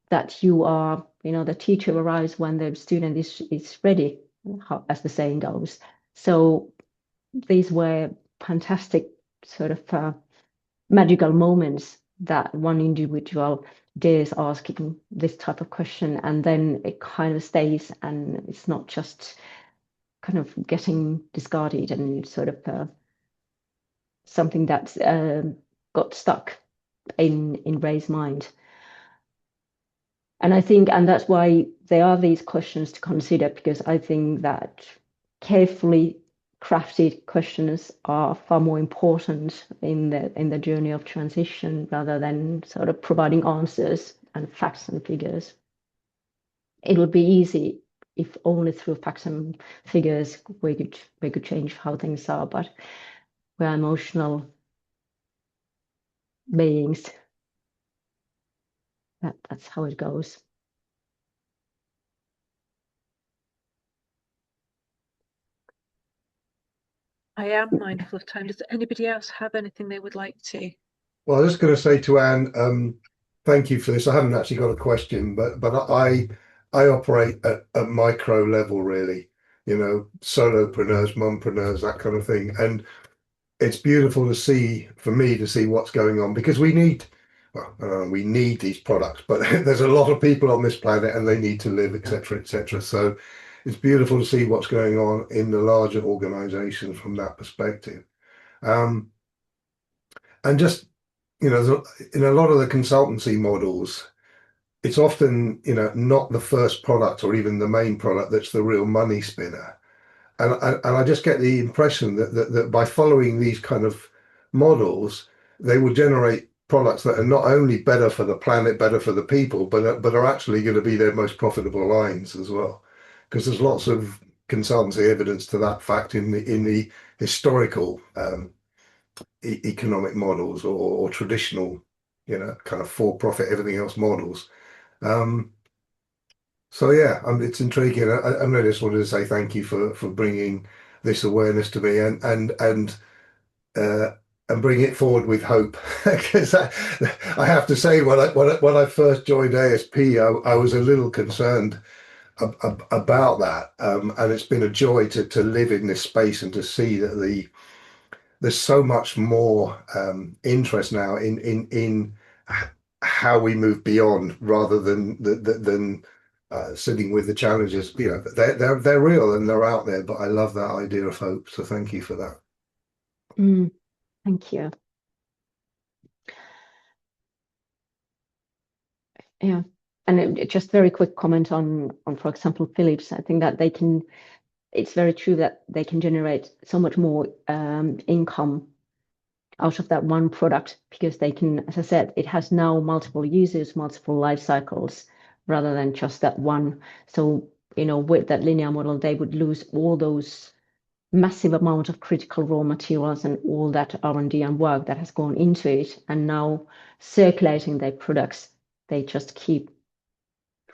[SPEAKER 2] that you are, the teacher arrives when the student is ready, as the saying goes. So these were fantastic sort of magical moments that one individual dares asking this type of question, and then it kind of stays, and it's not just kind of getting discarded and sort of something that's got stuck in Ray's mind. And I think, and that's why there are these questions to consider, because I think that carefully crafted questions are far more important in the journey of transition, rather than sort of providing answers and facts and figures. It would be easy if only through facts and figures we could change how things are, but we're emotional beings. That's how it goes.
[SPEAKER 1] I am mindful of time. Does anybody else have anything they would like to?
[SPEAKER 7] Well, I was just going to say to Anne, thank you for this. I haven't actually got a question, but I operate at micro level, really. Solopreneurs, mompreneurs, that kind of thing, and it's beautiful to see, for me, to see what's going on, because we need, well, we need these products, but there's a lot of people on this planet and they need to live, etc., etc. So it's beautiful to see what's going on in the larger organization from that perspective. And just, in a lot of the consultancy models, it's often, not the first product or even the main product that's the real money spinner. And I just get the impression that by following these kind of models, they will generate products that are not only better for the planet, better for the people, but are actually going to be their most profitable lines as well. Because there's lots of consultancy evidence to that fact in the historical economic models or traditional, kind of for-profit, everything else models. So yeah, it's intriguing. I really just wanted to say thank you for bringing this awareness to me and bring it forward with hope. Because I have to say, when I first joined ASP, I was a little concerned about that, and it's been a joy to live in this space and to see that there's so much more interest now in how we move beyond rather than sitting with the challenges. You know, they're real and they're out there, but I love that idea of hope. So thank you for that.
[SPEAKER 2] Thank you. Yeah. And just very quick comment on, for example, Philips. I think that it's very true that they can generate so much more income out of that one product, because they can, as I said, it has now multiple users, multiple life cycles, rather than just that one. So, with that linear model, they would lose all those massive amount of critical raw materials and all that R&D and work that has gone into it. And now circulating their products, they just keep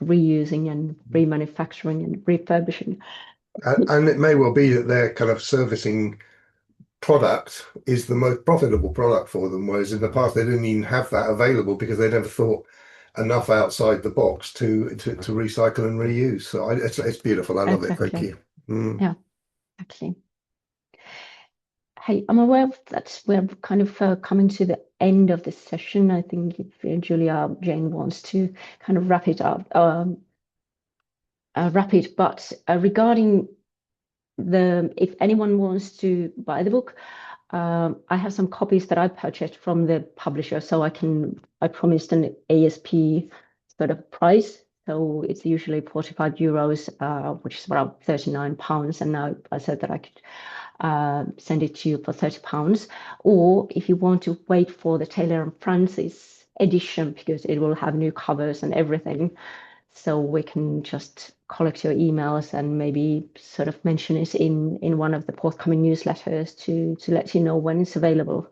[SPEAKER 2] reusing and remanufacturing and refurbishing.
[SPEAKER 7] And it may well be that their kind of servicing product is the most profitable product for them, whereas in the past they didn't even have that available because they never thought enough outside the box to recycle and reuse. So it's beautiful. I love it. Thank you.
[SPEAKER 2] Yeah, exactly. Hey, I'm aware that we're kind of coming to the end of this session. I think if Julia, Jane wants to kind of wrap it up, but regarding if anyone wants to buy the book, I have some copies that I purchased from the publisher, so I promised an ASP sort of price. So it's usually 45 euros, which is around 39 pounds. And now I said that I could send it to you for 30 pounds. Or if you want to wait for the Taylor and Francis edition, because it will have new covers and everything, so we can just collect your emails and maybe sort of mention it in one of the forthcoming newsletters to let you know when it's available.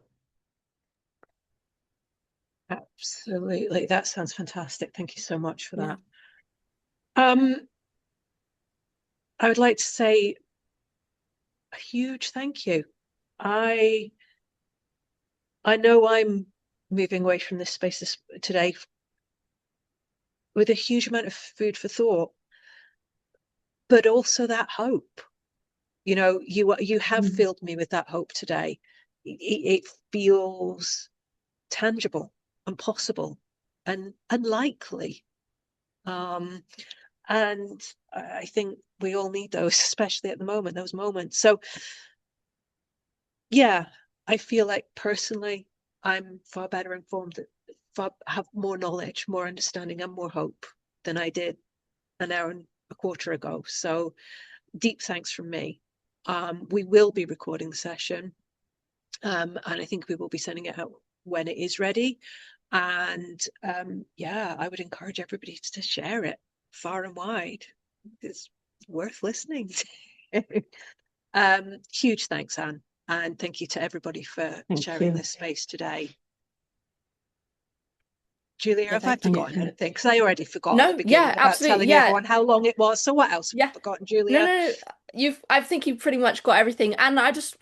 [SPEAKER 1] Absolutely. That sounds fantastic. Thank you so much for that. I would like to say a huge thank you. I know I'm moving away from this space today with a huge amount of food for thought, but also that hope. You have filled me with that hope today. It feels tangible and possible and unlikely. And I think we all need those, especially at the moment, those moments. So yeah, I feel like personally I'm far better informed, have more knowledge, more understanding, and more hope than I did an hour and a quarter ago. So deep thanks from me. We will be recording the session, and I think we will be sending it out when it is ready. And yeah, I would encourage everybody to share it far and wide. It's worth listening to. Huge thanks, Anne, and thank you to everybody for sharing this space today. Julia, have I forgotten anything? Because I already forgot at the beginning about telling everyone how long it was. So what else have I forgotten, Julia?
[SPEAKER 3] No. I think you've pretty much got everything. And I just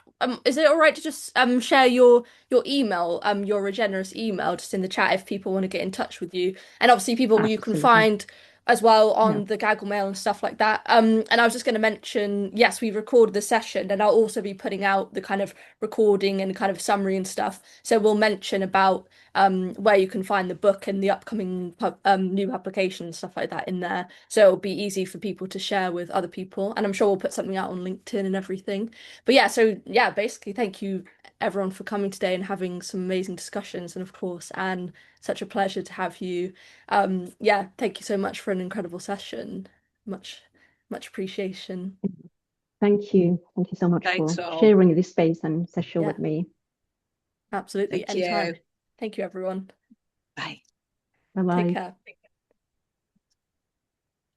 [SPEAKER 3] is it all right to just share your email, your Regenerous email, just in the chat if people want to get in touch with you? And obviously people you can find as well on the Gaggle Mail and stuff like that. And I was just going to mention, yes, we recorded the session, and I'll also be putting out the kind of recording and kind of summary and stuff. So we'll mention about where you can find the book and the upcoming new publication and stuff like that in there. So it'll be easy for people to share with other people. And I'm sure we'll put something out on LinkedIn and everything. But yeah, so yeah, basically, thank you everyone for coming today and having some amazing discussions. And of course, Anne, such a pleasure to have you. Yeah, thank you so much for an incredible session. Much appreciation.
[SPEAKER 2] Thank you so much for sharing this space and session with me.
[SPEAKER 3] Absolutely. Anytime. Thank you, everyone.
[SPEAKER 1] Bye.
[SPEAKER 2] Bye-bye.
[SPEAKER 3] Take care.